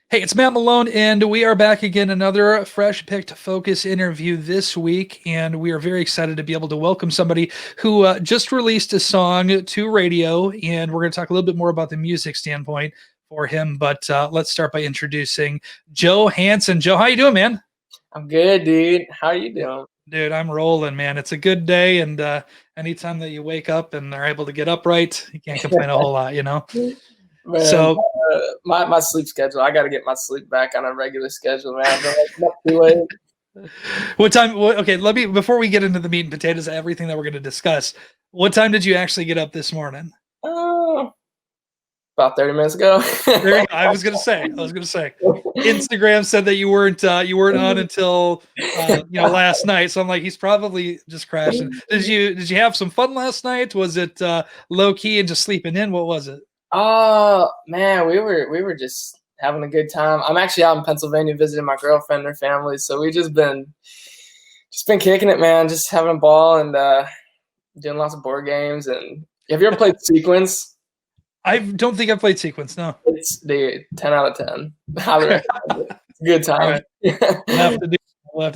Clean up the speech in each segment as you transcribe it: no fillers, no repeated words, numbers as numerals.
Hey, it's Matt Malone, and we are back again. Another fresh picked focus interview this week, and we are very excited to be able to welcome somebody who just released a song to radio, and we're going to talk a little bit more about the music standpoint for him. But let's start by introducing Joe Hanson. Joe, how you doing, man? I'm good, dude. How you doing? Dude, I'm rolling, man. It's a good day, and anytime that you wake up and are able to get upright, you can't complain a whole lot. Man, So my sleep schedule. I got to get my sleep back on a regular schedule, man. I've been waking up too late. what time? Okay, let me before we get into the meat and potatoes, everything that we're going to discuss. What time did you actually get up this morning? Uh, about 30 minutes ago. There you go. I was going to say. Instagram said that you weren't on until last night. So I'm like, he's probably just crashing. Did you have some fun last night? Was it low key and just sleeping in? What was it? Oh man, we were just having a good time. I'm actually out in Pennsylvania visiting my girlfriend and her family, so we just been kicking it, man. Just having a ball and doing lots of board games. And have you ever played Sequence? I don't think I played Sequence. No. It's the 10 out of 10. Highly recommend it. It's a good All time. right. We'll have to do.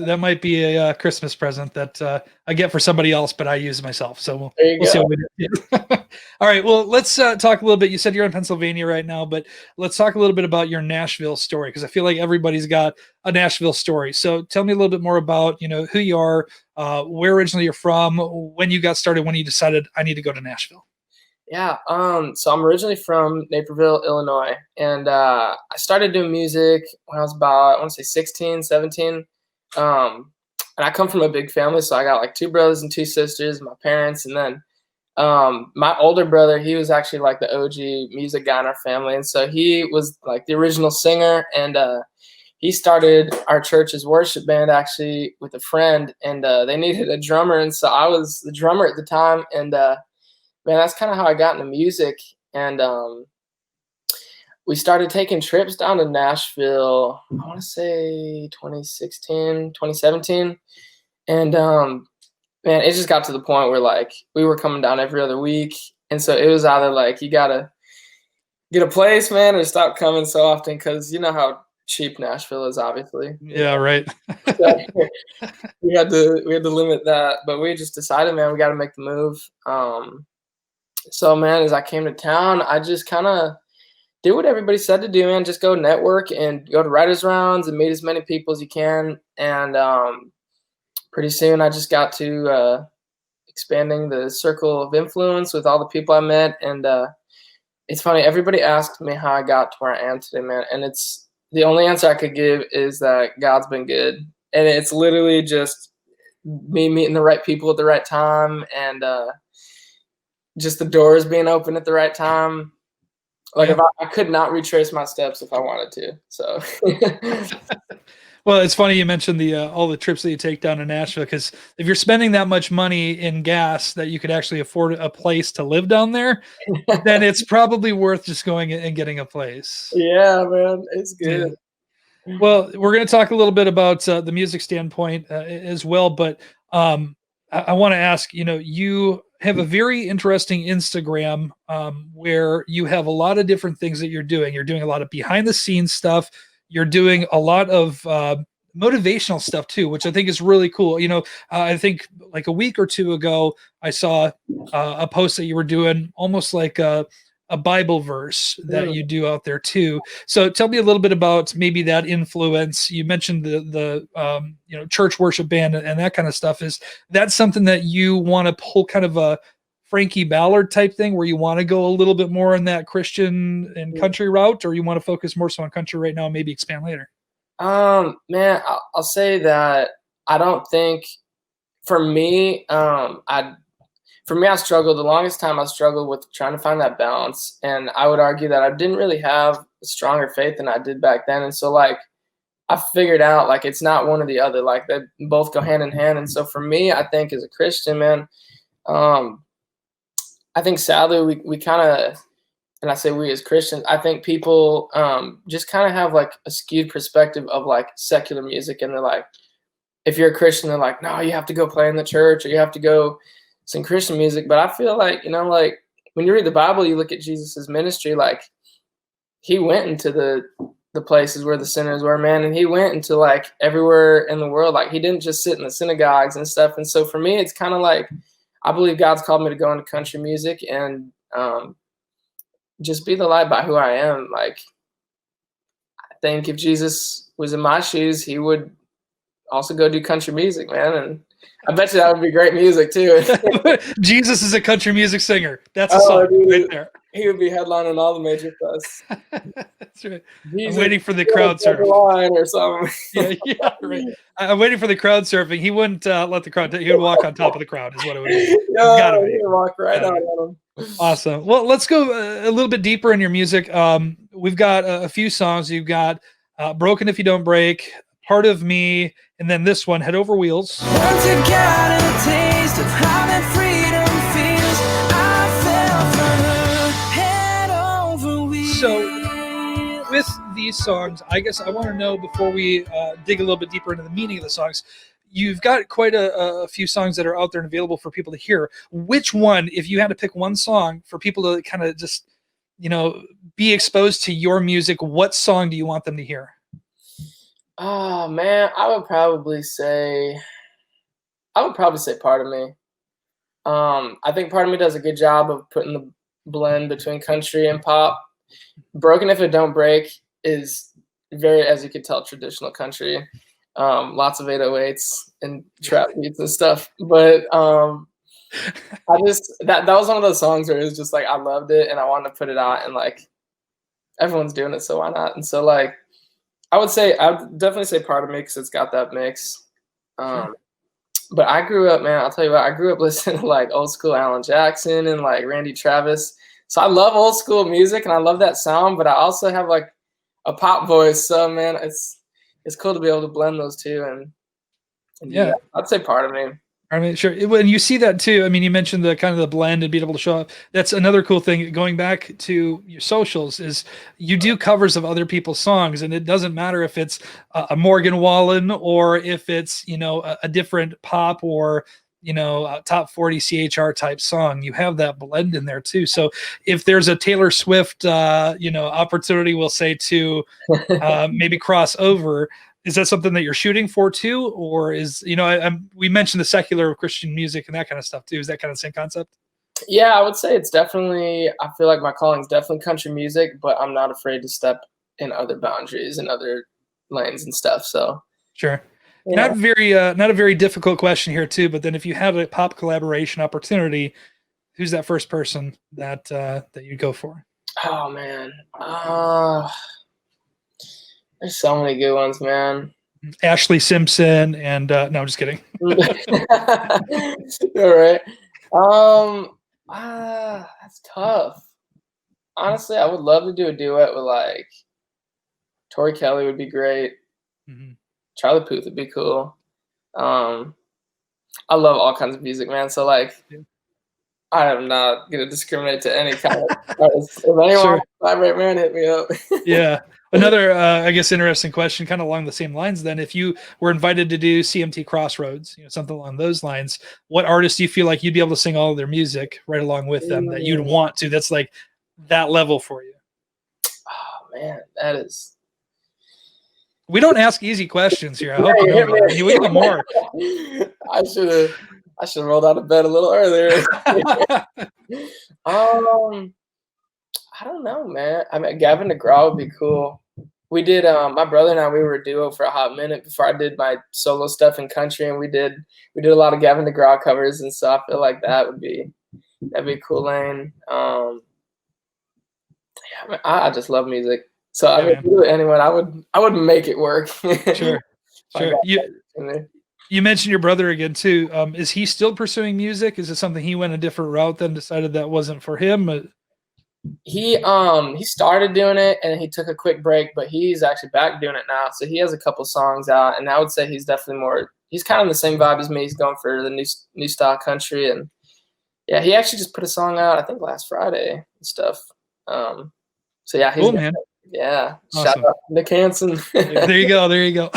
That might be a Christmas present that I get for somebody else, but I use myself. So we'll, There you we'll see go. what we do. All right. Well, let's talk a little bit. You said you're in Pennsylvania right now, but let's talk a little bit about your Nashville story because I feel like everybody's got a Nashville story. So tell me a little bit more about who you are, where originally you're from, when you got started, when you decided I need to go to Nashville. Yeah, so I'm originally from Naperville, Illinois, and I started doing music when I was about, I want to say 16, 17. Um, and I come from a big family, so I got like two brothers and two sisters, my parents, and then my older brother, he was actually like the OG music guy in our family, and so he was like the original singer, and he started our church's worship band actually with a friend, and they needed a drummer, and so I was the drummer at the time, and man, that's kind of how I got into music. And we started taking trips down to Nashville, I want to say 2016, 2017. And man, it just got to the point where like we were coming down every other week. And so it was either like you got to get a place, man, or stop coming so often because you know how cheap Nashville is, obviously. Yeah. Right. So we had to limit that, but we just decided, man, we got to make the move. So man, as I came to town, I just kind of did what everybody said to do, man. Just go network and go to writers' rounds and meet as many people as you can. And pretty soon, I just got to expanding the circle of influence with all the people I met. And it's funny, everybody asked me how I got to where I am today, man. And it's the only answer I could give is that God's been good, and it's literally just me meeting the right people at the right time and just the doors being open at the right time. Like Yeah. if I could not retrace my steps if I wanted to. So Well, it's funny you mentioned the all the trips that you take down to Nashville because if you're spending that much money in gas that you could actually afford a place to live down there, then it's probably worth just going and getting a place. yeah, man, it's Yeah. good. Well, we're going to talk a little bit about the music standpoint as well, but I want to ask, you have a very interesting Instagram where you have a lot of different things that you're doing. You're doing a lot of behind the scenes stuff. You're doing a lot of motivational stuff too, which I think is really cool. I think like a week or two ago, I saw a post that you were doing almost like a Bible verse that Mm. you do out there too. So tell me a little bit about maybe that influence. You mentioned the church worship band and that kind of stuff. Is that something that you want to pull kind of a Frankie Ballard type thing where you want to go a little bit more in that Christian and country route, or you want to focus more so on country right now and maybe expand later? Man, I'll say that I don't think for me, I struggled the longest time. I struggled with trying to find that balance, and I would argue that I didn't really have a stronger faith than I did back then. And so, like, I figured out like it's not one or the other. Like they both go hand in hand. And so for me, I think as a Christian, man, um, I think sadly we kind of, and I say we as Christians, I think people just kind of have like a skewed perspective of like secular music, and they're like, if you're a Christian, they're like, no, you have to go play in the church or you have to go sing Christian music. But I feel like, like when you read the Bible, you look at Jesus's ministry, like he went into the the places where the sinners were, man. And he went into like everywhere in the world. Like he didn't just sit in the synagogues and stuff. And so for me, it's kind of like I believe God's called me to go into country music and just be the light by who I am. Like I think if Jesus was in my shoes, he would also go do country music, man. And I bet you that would be great music too. Jesus is a country music singer. That's a song right there. He would be headlining all the major fests. That's right. Jesus, I'm waiting for the crowd surf or something. yeah, right. I'm waiting for the crowd surfing. He wouldn't let the crowd. He would walk on top of the crowd. Is what it would be. No, he would walk right on him. Awesome. Well, let's go a little bit deeper in your music. We've got a few songs. You've got "Broken If You Don't Break," "Part of Me," and then this one, "Head Over Wheels." Once you got a taste of how that freedom feels, I fell from her head over wheels. So, with these songs, I guess I want to know before we dig a little bit deeper into the meaning of the songs. You've got quite a few songs that are out there and available for people to hear. Which one, if you had to pick one song for people to kind of just, be exposed to your music, what song do you want them to hear? Oh man, I would probably say "Part of Me." I think "Part of Me" does a good job of putting the blend between country and pop. "Broken If It Don't Break" is very, as you could tell, traditional country. Lots of 808s and trap beats and stuff. But I just that was one of those songs where it was just like I loved it and I wanted to put it out and like everyone's doing it, so why not? And so like I would definitely say "Part of Me" because it's got that mix. But I grew up, man, I'll tell you what, I grew up listening to like old school Alan Jackson and like Randy Travis. So I love old school music and I love that sound, but I also have like a pop voice. So man, it's cool to be able to blend those two and yeah, I'd say "Part of Me." I mean, sure. When you see that too, I mean, you mentioned the kind of the blend and being able to show up. That's another cool thing. Going back to your socials, is you do covers of other people's songs, and it doesn't matter if it's a Morgan Wallen or if it's a different pop or a top 40 CHR type song. You have that blend in there too. So if there's a Taylor Swift, opportunity, we'll say to maybe cross over. Is that something that you're shooting for too, or is we mentioned the secular Christian music and that kind of stuff too? Is that kind of the same concept? Yeah, I would say it's definitely. I feel like my calling is definitely country music, but I'm not afraid to step in other boundaries and other lanes and stuff. So sure, yeah. not a very difficult question here too. But then if you had a pop collaboration opportunity, who's that first person that you'd go for? Oh man. There's so many good ones, man. Ashley Simpson and no, I'm just kidding. All right. That's tough. Honestly, I would love to do a duet with like Tori Kelly would be great. Mm-hmm. Charlie Puth would be cool. I love all kinds of music, man. So like, I am not gonna discriminate to any kind of artist. If anyone wants to collaborate, man, hit me up. Yeah. Another, I guess, interesting question, kind of along the same lines. Then, if you were invited to do CMT Crossroads, something along those lines, what artists do you feel like you'd be able to sing all of their music right along with them that you'd want to? That's like that level for you. Oh man, that is. We don't ask easy questions here. I hope you know that. We got more. I should have rolled out of bed a little earlier. I don't know, man. I mean, Gavin DeGraw would be cool. We did. My brother and I, we were a duo for a hot minute before I did my solo stuff in country, and we did a lot of Gavin DeGraw covers, and so I feel like that'd be a cool lane. Yeah, I just love music. So I mean, do anyone, I would make it work. Sure. You mentioned your brother again too. Is he still pursuing music? Is it something he went a different route then decided that wasn't for him? He started doing it and he took a quick break, but he's actually back doing it now. So he has a couple songs out, and I would say he's definitely he's kind of the same vibe as me. He's going for the new style country, and yeah, he actually just put a song out I think last Friday and stuff. So yeah, he's cool, man. Yeah, awesome. Shout out Nick Hanson. There you go.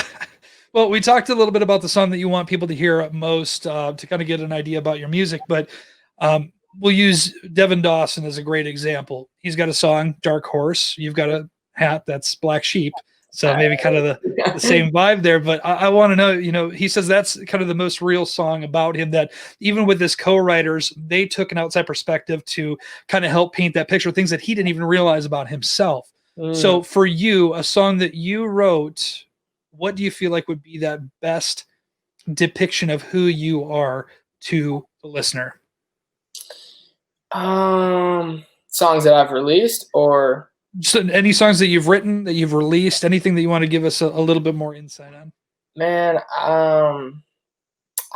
Well, we talked a little bit about the song that you want people to hear most to kind of get an idea about your music, but we'll use Devin Dawson as a great example. He's got a song, Dark Horse. You've got a hat that's black sheep. So maybe kind of the same vibe there. But I want to know, he says that's kind of the most real song about him, that even with his co-writers, they took an outside perspective to kind of help paint that picture, things that he didn't even realize about himself. So for you, a song that you wrote, what do you feel like would be that best depiction of who you are to the listener? Songs that I've released, or just any songs that you've written, that you've released, anything that you want to give us a little bit more insight on? Man, I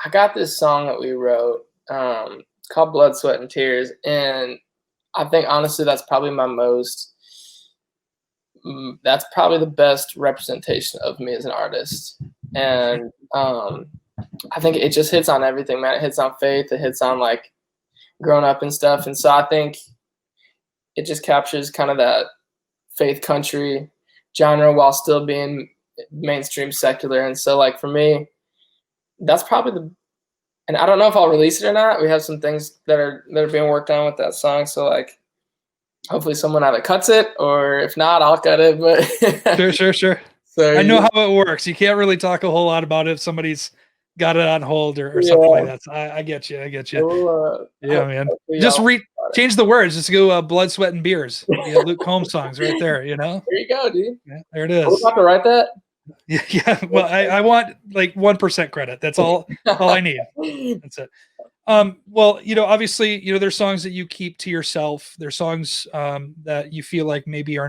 got this song that we wrote called Blood, Sweat, and Tears, and I think honestly that's probably that's probably the best representation of me as an artist. And I think it just hits on everything, man. It hits on faith, it hits on like growing up and stuff. And so I think it just captures kind of that faith country genre while still being mainstream secular. And so like for me, that's probably and I don't know if I'll release it or not. We have some things that are being worked on with that song. So like hopefully someone either cuts it, or if not, I'll cut it. But Sure. So I know how it works. You can't really talk a whole lot about it if somebody's got it on hold or something like that. So I get you. Yeah, man. Just change the words. Just go Blood, Sweat, and Beers. Luke Combs songs right there, There you go, dude. Yeah, there it is. We'll have to write that. Yeah. Well, I want like 1% credit. That's all I need. That's it. Well, obviously, there's songs that you keep to yourself. There's songs that you feel like maybe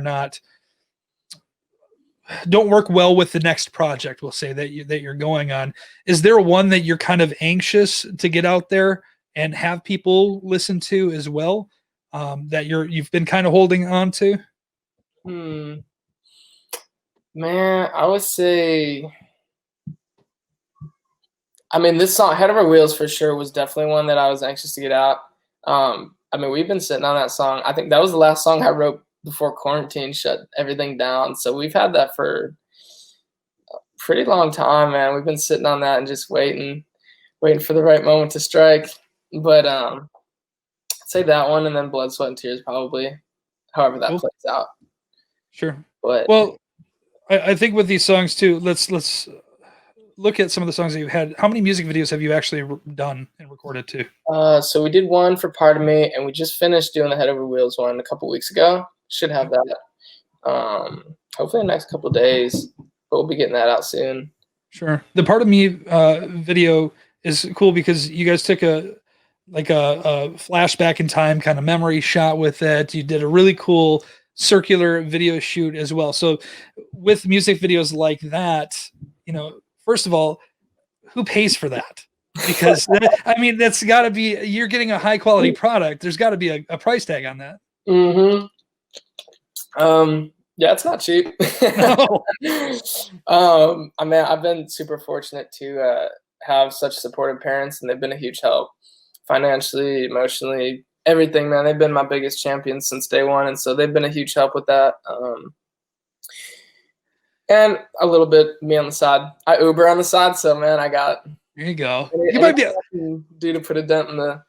don't work well with the next project, we'll say, that you're going on. Is there one that you're kind of anxious to get out there and have people listen to as well, that you've been kind of holding on to? Man, I would say, this song Head Over Wheels for sure was definitely one that I was anxious to get out. We've been sitting on that song. I think that was the last song I wrote before quarantine shut everything down. So we've had that for a pretty long time, man. We've been sitting on that and just waiting for the right moment to strike. But I'd say that one, and then Blood, Sweat, and Tears probably, however that plays out. Sure. But well, I think with these songs too, let's look at some of the songs that you've had. How many music videos have you actually done and recorded too? So we did one for Part of Me, and we just finished doing the Head Over Wheels one a couple weeks ago. Should have that hopefully in the next couple of days, but we'll be getting that out soon. Sure. The Part of Me video is cool because you guys took a flashback in time kind of memory shot with it. You did a really cool circular video shoot as well. So with music videos like that, first of all, who pays for that? Because that's got to be, you're getting a high quality product. There's got to be a price tag on that. Mm-hmm. Yeah, it's not cheap. No. I've been super fortunate to have such supportive parents, and they've been a huge help financially, emotionally, everything, man. They've been my biggest champions since day one, and so they've been a huge help with that. And a little bit me on the side. I Uber on the side, so man, I got. There you go. You might be do to put a dent in the.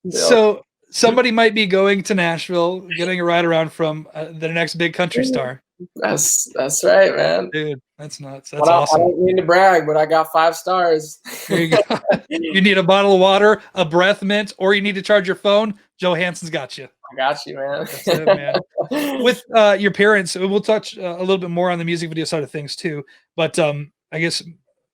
So somebody might be going to Nashville, getting a ride around from the next big country star. That's right, man. Dude, that's nuts. That's awesome. I don't mean to brag, but I got 5 stars. There you go. You need a bottle of water, a breath mint, or you need to charge your phone. Joe Hanson's got you. I got you, man. That's it, man. With your parents, we'll touch a little bit more on the music video side of things too. But I guess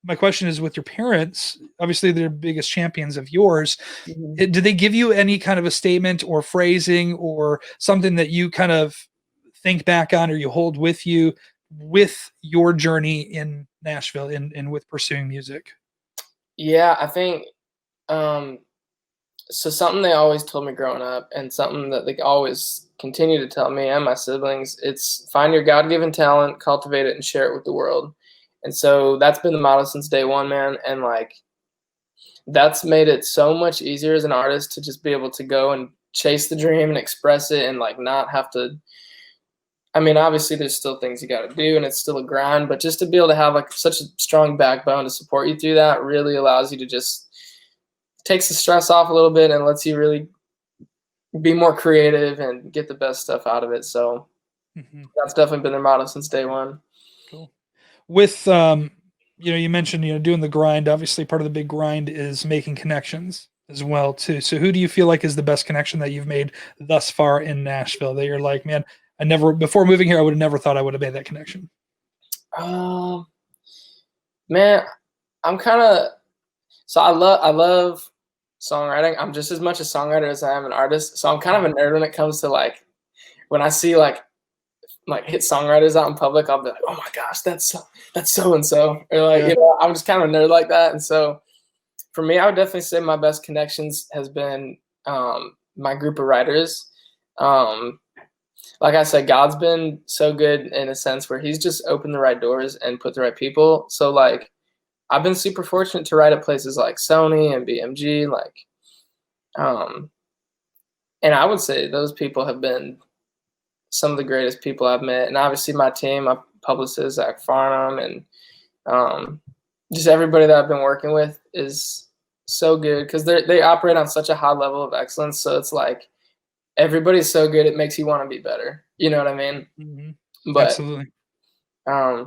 my question is, with your parents, obviously they're biggest champions of yours. Mm-hmm. Did they give you any kind of a statement or phrasing or something that you kind of think back on or you hold with you with your journey in Nashville and with pursuing music? Yeah, I think so something they always told me growing up, and something that they always continue to tell me and my siblings, it's find your God-given talent, cultivate it, and share it with the world. And so that's been the motto since day one, man. And like, that's made it so much easier as an artist to just be able to go and chase the dream and express it and like not have to, obviously there's still things you got to do and it's still a grind, but just to be able to have like such a strong backbone to support you through that really allows you to just takes the stress off a little bit and lets you really be more creative and get the best stuff out of it. So Mhm. That's definitely been their motto since day one. Cool. With you mentioned doing the grind. Obviously, part of the big grind is making connections as well too. So, who do you feel like is the best connection that you've made thus far in Nashville? That you're like, man, I never before moving here, I would have never thought I would have made that connection. Um, Man, I'm kind of so I love songwriting. I'm just as much a songwriter as I am an artist. So I'm kind of a nerd when it comes to like when I see like hit songwriters out in public, I'll be like, oh my gosh, that's so and so, or like Yeah. I'm just kind of a nerd like that. And so for me, I would definitely say my best connections has been my group of writers. Um, like I said, God's been so good in a sense where He's just opened the right doors and put the right people. So like I've been super fortunate to write at places like Sony and BMG, like, um, and I would say those people have been some of the greatest people I've met. And obviously my team, my publicist, Zach Farnham, and um, just everybody that I've been working with is so good because they operate on such a high level of excellence. So it's like everybody's so good, it makes you want to be better. You know what I mean? Mhm. But Absolutely. yeah,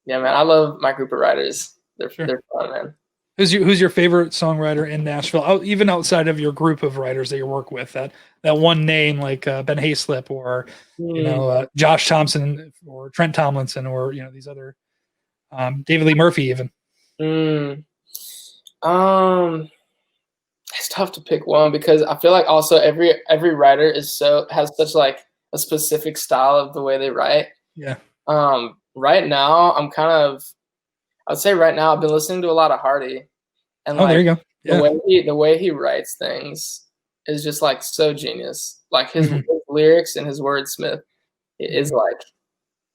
man, I love my group of writers. Sure. They're fun, man. Who's your favorite songwriter in Nashville? Even outside of your group of writers that you work with, that one name like Ben Hayslip or Mm, Josh Thompson or Trent Tomlinson or these other David Lee Murphy even. mm. Um, it's tough to pick one because I feel like also every writer has such like a specific style of the way they write. Yeah. Right now I would say right now I've been listening to a lot of Hardy, and Oh, there like you go. Yeah. the way he writes things is just like so genius. Like his Mhm. lyrics and his wordsmith is Mhm. like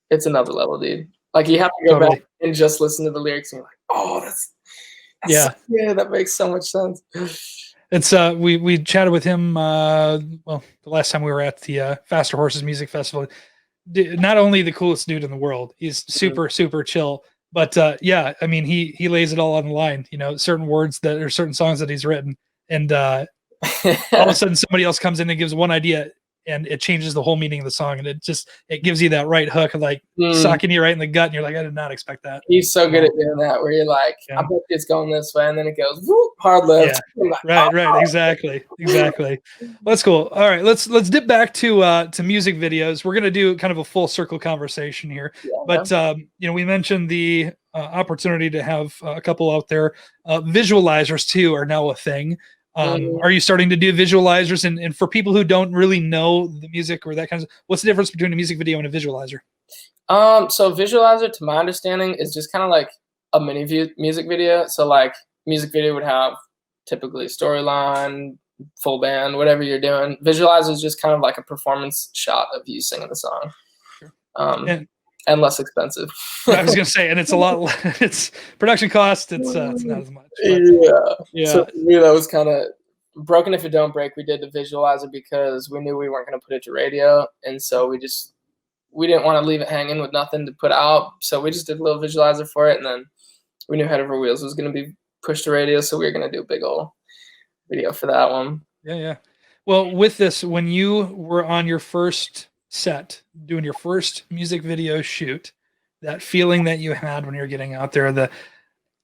it's another level, dude. Like you have to go back Totally. and just listen to the lyrics and you're like, oh, that's so Yeah. good. That makes so much sense. It's we chatted with him well the last time we were at the Faster Horses Music Festival. Not only the coolest dude in the world, he's super chill, but yeah, I mean he lays it all on the line, certain words that or certain songs that he's written, and all of a sudden somebody else comes in and gives one idea and it changes the whole meaning of the song, and it gives you that right hook of like Mm. sucking you right in the gut, and you're like, I did not expect that. He's so at good at all. doing that where you're like, I Yeah. bet it's going this way, and then it goes whoop, hard left. Yeah. You're like, Right. Exactly. Well, that's cool. All right, let's dip back to music videos. We're gonna do kind of a full circle conversation here, yeah, but we mentioned the opportunity to have a couple out there. Visualizers too are now a thing. man. Are you starting to do visualizers? And for people who don't really know the music or that kind of, what's the difference between a music video and a visualizer? So visualizer, to my understanding, is just kind of like a music video. So like music video would have typically storyline, full band, whatever you're doing. Visualizer is just kind of like a performance shot of you singing the song, Sure. um, And and less expensive. I was gonna say, and it's a lot. It's production cost. It's not as much, but Yeah. So yeah. for me, that was kind of broken if it don't break. We did the visualizer because we knew we weren't going to put it to radio, and so we didn't want to leave it hanging with nothing to put out. So we just did a little visualizer for it, and then we knew Head Over Wheels was going to be pushed to radio, so we were going to do a big old video for that one. Yeah. Well, with this, when you were on your first set, doing your first music video shoot, that feeling that you had when you're getting out there, the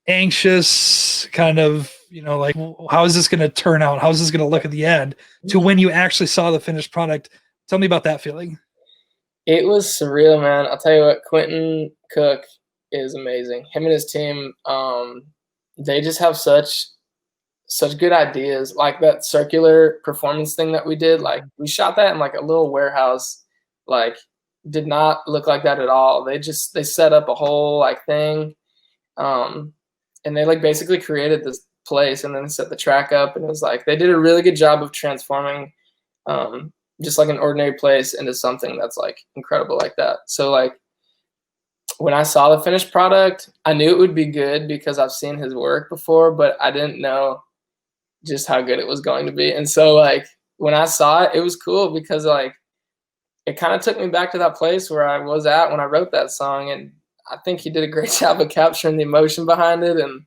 anxious kind of, like, how is this going to turn out? How is this going to look at the end? To when you actually saw the finished product. Tell me about that feeling. It was surreal, man. I'll tell you what, Quentin Cook is amazing. Him and his team, they just have such good ideas. Like that circular performance thing that we did, like we shot that in like a little warehouse, like did not look like that at all. They set up a whole like thing, and they like basically created this place and then set the track up, and it was like they did a really good job of transforming just like an ordinary place into something that's like incredible like that. So like when I saw the finished product, I knew it would be good because I've seen his work before, but I didn't know just how good it was going to be. And so like when I saw it, it was cool because like it kind of took me back to that place where I was at when I wrote that song, and I think he did a great job of capturing the emotion behind it, and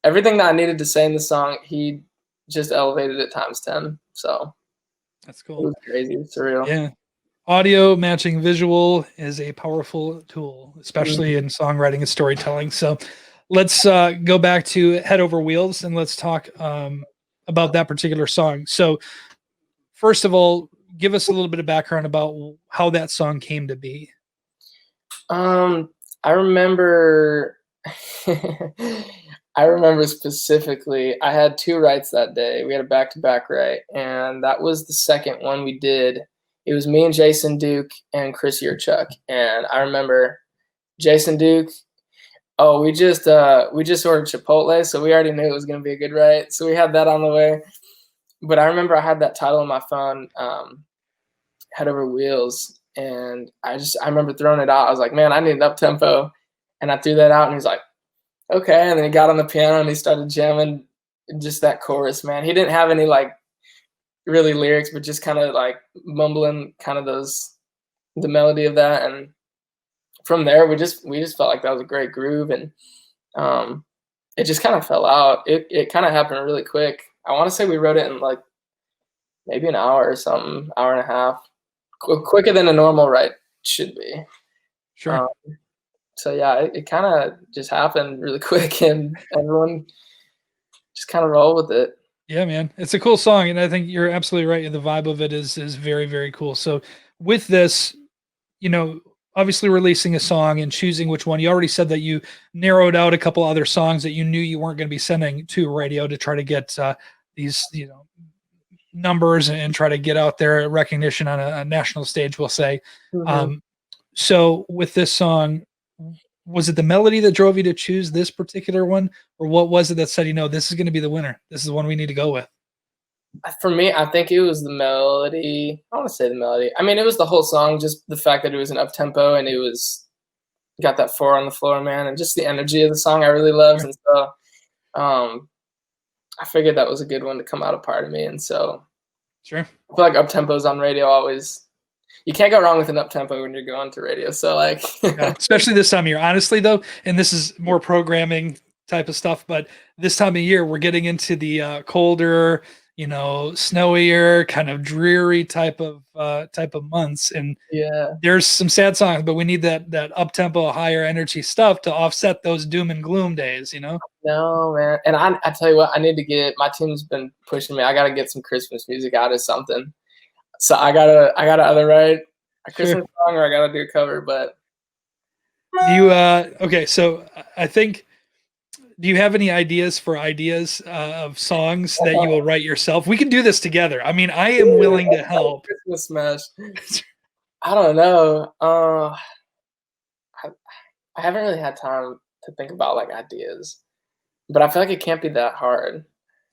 everything that I needed to say in the song, he just elevated it times 10. So That's it cool. was crazy, surreal. Yeah. audio matching visual is a powerful tool, especially Mhm. in songwriting and storytelling. So let's go back to Head Over Wheels and let's talk about that particular song. So first of all, give us a little bit of background about how that song came to be. I remember I remember specifically I had 2 writes that day. We had a back-to-back write, and that was the second one we did. It was me and Jason Duke and Chris Yurchuk, and I remember Jason Duke, oh, we just ordered Chipotle, so we already knew it was gonna be a good write, so we had that on the way. But I remember I had that title on my phone, Head Over Wheels, and I remember throwing it out. I was like, "Man, I need an up tempo," and I threw that out, and he's like, "Okay." And then he got on the piano and he started jamming just that chorus. Man, he didn't have any like really lyrics, but just kind of like mumbling, kind of the melody of that. And from there, we just felt like that was a great groove, and um, it just kind of fell out. It kind of happened really quick. I want to say we wrote it in like maybe an hour or something, hour and a half, quicker than a normal write should be. Sure. Um, so yeah, it kind of just happened really quick, and everyone just kind of rolled with it. Yeah, man, it's a cool song, and I think you're absolutely right. The vibe of it is very very cool. So with this, obviously releasing a song and choosing which one, you already said that you narrowed out a couple other songs that you knew you weren't going to be sending to radio to try to get these numbers and try to get out there recognition on a national stage, we'll say. Mhm. So with this song, was it the melody that drove you to choose this particular one, or what was it that said, this is going to be the winner, this is the one we need to go with? For me, I think it was the melody. I want to say the melody. I mean, it was the whole song, just the fact that it was an up tempo and it was got that 4 on the floor, man, and just the energy of the song I really loved. Sure. And so um, I figured that was a good one to come out a part of me. And so Sure. I feel like up tempos on radio always, you can't go wrong with an up tempo when you're going to radio. So like, Yeah, especially this time of year. Honestly, though, and this is more programming type of stuff, but this time of year, we're getting into the colder, snowier, kind of dreary type of months, and yeah. there's some sad songs, but we need that up tempo, higher energy stuff to offset those doom and gloom days. No, man. And I tell you what, I need to get, my team's been pushing me. I got to get some Christmas music out of something. So I gotta either write a Sure. Christmas song or I gotta do a cover. But You okay? So I think. Do you have any ideas of songs that you will write yourself? We can do this together. I mean, I am willing to help. Christmas smash. I don't know. I haven't really had time to think about like ideas, but I feel like it can't be that hard.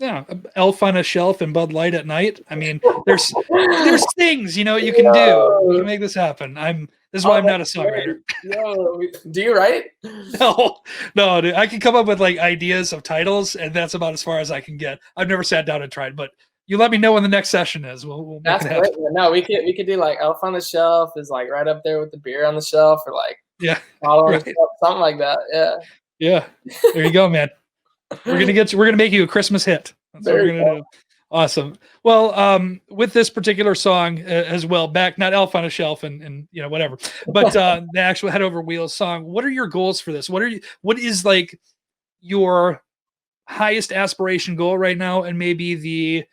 Yeah, Elf on a Shelf and Bud Light at night. I mean, there's things you can do. We can Yo, make this happen. This is why I'm not a that's great. songwriter. Yo, do you write? No, no, dude, I can come up with like ideas of titles, and that's about as far as I can get. I've never sat down and tried, but you let me know when the next session is. We'll make That's it great. happen. Man. No, we could do like Elf on the Shelf is like right up there with the beer on the shelf, or like Yeah, bottle on the right. shelf, something like that. Yeah. Yeah, there you go, man. We're gonna make you a Christmas hit. That's what There we're you gonna go. do. Awesome. Well, with this particular song as well, back not Elf on a Shelf and whatever, but the actual Head Over Wheels song. What are your goals for this? What is like your highest aspiration goal right now, and maybe the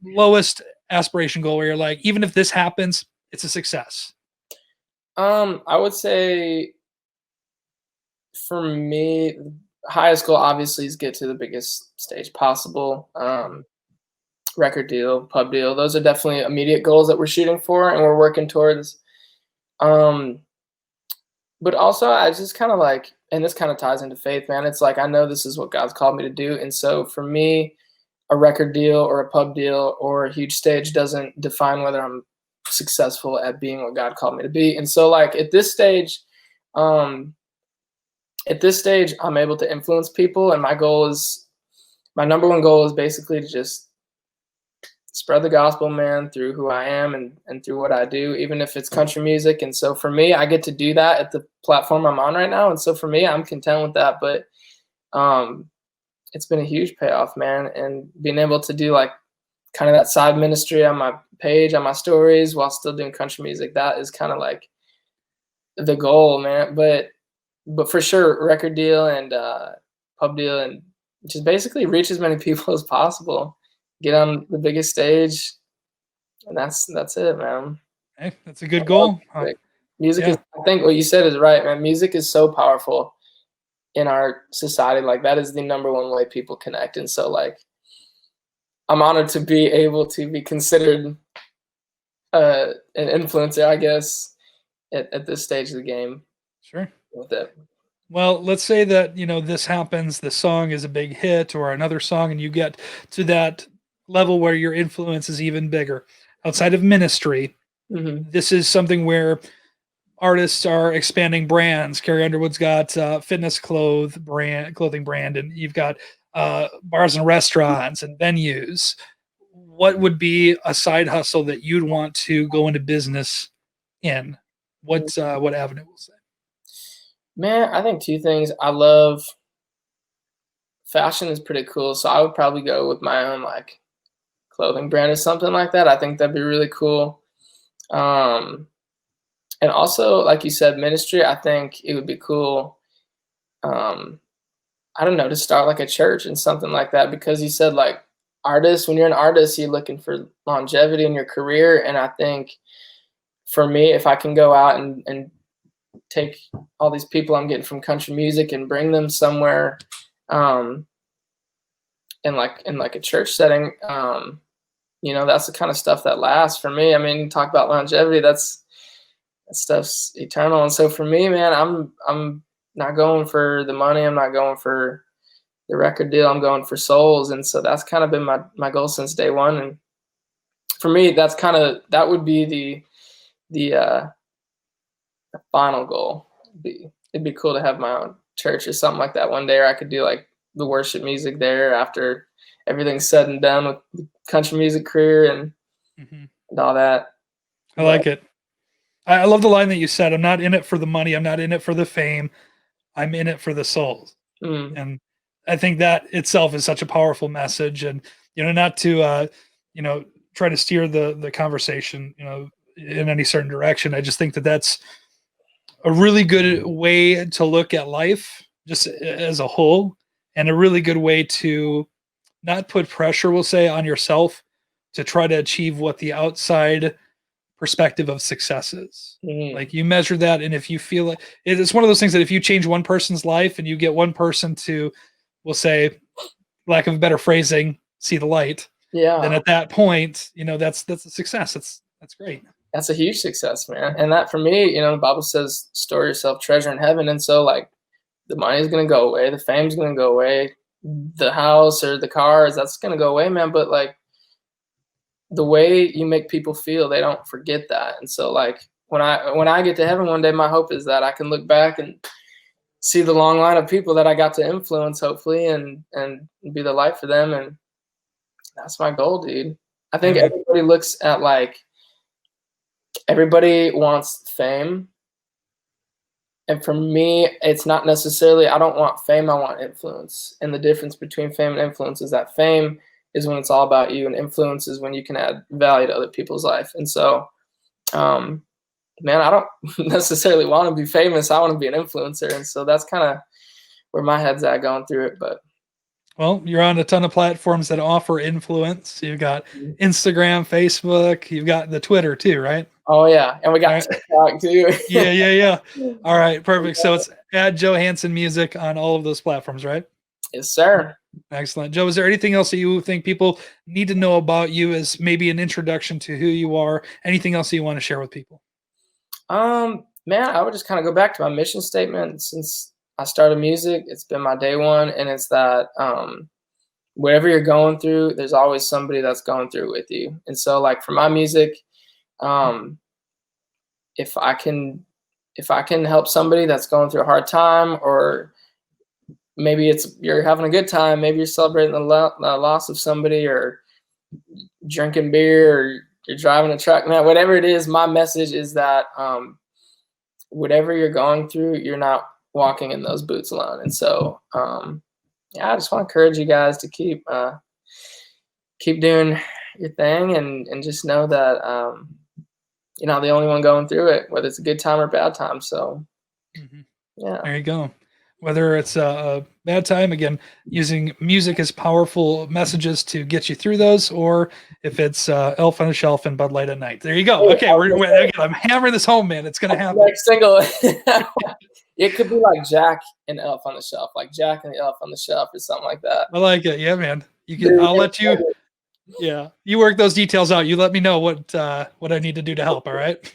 lowest aspiration goal where you're like, even if this happens, it's a success. I would say for me, highest goal obviously is get to the biggest stage possible. Record deal, pub deal. Those are definitely immediate goals that we're shooting for and we're working towards. Um, but also I just kind of like, and this kind of ties into faith, man. It's like I know this is what God's called me to do, and so for me, a record deal or a pub deal or a huge stage doesn't define whether I'm successful at being what God called me to be. And so like um, at this stage, I'm able to influence people, and my number one goal is basically to just spread the gospel, man, through who I am and through what I do, even if it's country music. And so for me, I get to do that at the platform I'm on right now. And so for me, I'm content with that. But um, it's been a huge payoff, man. And being able to do like kind of that side ministry on my page, on my stories, while still doing country music. That is kind of like the goal, man. But for sure, record deal and pub deal, and just basically reach as many people as possible. Get on the biggest stage, and that's it, man. Hey, that's a good goal. Music Yeah. is, I think what you said is right, man. Music is so powerful in our society. Like, that is the number one way people connect. And so, like, I'm honored to be able to be considered an influencer, I guess, at this stage of the game. Sure. With it. Well, let's say that, this happens, the song is a big hit or another song, and you get to that level where your influence is even bigger. Outside of ministry, this is something where artists are expanding brands. Carrie Underwood's got fitness clothing brand, and you've got bars and restaurants and venues. What would be a side hustle that you'd want to go into business in? What avenue will say? Man, I think two things. I love fashion is pretty cool, so I would probably go with my own like clothing brand or something like that. I think that'd be really cool. And also, like you said, ministry. I think it would be cool. I don't know, to start like a church and something like that, because you said like artists. When you're an artist, you're looking for longevity in your career, and I think for me, if I can go out and take all these people I'm getting from country music and bring them somewhere in like a church setting, that's the kind of stuff that lasts for me. I mean, talk about longevity, that stuff's eternal. And so for me, man, I'm not going for the money, I'm not going for the record deal, I'm going for souls. And so that's kind of been my goal since day one. And for me, that would be the final goal. It'd be cool to have my own church or something like that one day, or I could do like the worship music there after everything's said and done with the country music career and all that. I like it. I love the line that you said. I'm not in it for the money. I'm not in it for the fame. I'm in it for the souls. And I think that itself is such a powerful message. And, not to, try to steer the conversation, in any certain direction. I just think that that's a really good way to look at life just as a whole, and a really good way to not put pressure, we'll say, on yourself to try to achieve what the outside perspective of success is. Like, you measure that, and if you feel it, it's one of those things that if you change one person's life and you get one person to, we'll say, lack of better phrasing, see the light, then at that point, that's a success. That's great. That's a huge success, man. And that for me, the Bible says, store yourself treasure in heaven. And so like the money's going to go away, the fame's going to go away, the house or the cars, that's going to go away, man. But like the way you make people feel, they don't forget that. And so like when I get to heaven one day, my hope is that I can look back and see the long line of people that I got to influence, hopefully, and be the light for them. And that's my goal, dude. I think everybody looks at like, everybody wants fame. And for me, it's not necessarily, I don't want fame, I want influence. And the difference between fame and influence is that fame is when it's all about you, and influence is when you can add value to other people's life. And so, man, I don't necessarily want to be famous. I want to be an influencer. And so that's kind of where my head's at going through it. But well, you're on a ton of platforms that offer influence. You've got Instagram, Facebook, you've got the Twitter too, right? Oh yeah, and we got TikTok too. yeah. All right, perfect. So it's at Joe Hanson Music on all of those platforms, right? Yes, sir. Excellent. Joe, is there anything else that you think people need to know about you as maybe an introduction to who you are? Anything else that you want to share with people? Man, I would just kind of go back to my mission statement. Since I started music, it's been my day one, and it's that whatever you're going through, there's always somebody that's going through with you. And so like for my music, if I can help somebody that's going through a hard time, or maybe you're having a good time, maybe you're celebrating the loss of somebody, or drinking beer, or you're driving a truck, man, whatever it is, my message is that whatever you're going through, you're not walking in those boots alone. And so I just want to encourage you guys to keep doing your thing and just know that you're not the only one going through it, whether it's a good time or bad time. So Mhm. yeah. There you go. Whether it's a bad time, again, using music as powerful messages to get you through those, or if it's Elf on the Shelf and Bud Light at Night. There you go. Okay, again, I'm hammering this home, man. It's gonna happen. Next single. It could be like Jack and Elf on the Shelf, like Jack and the Elf on the Shelf, or something like that. I like it. Yeah, man. You can. I'll let you. Yeah, you work those details out. You let me know what I need to do to help. All right.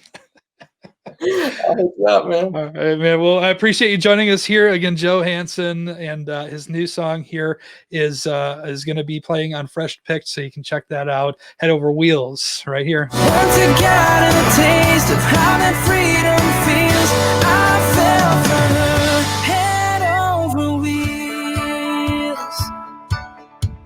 I'll hook you up, man. All right, man. Well, I appreciate you joining us here again, Joe Hanson, and his new song here is going to be playing on Fresh Picked, so you can check that out. Head over Wheels right here. Once again, a taste of how that freedom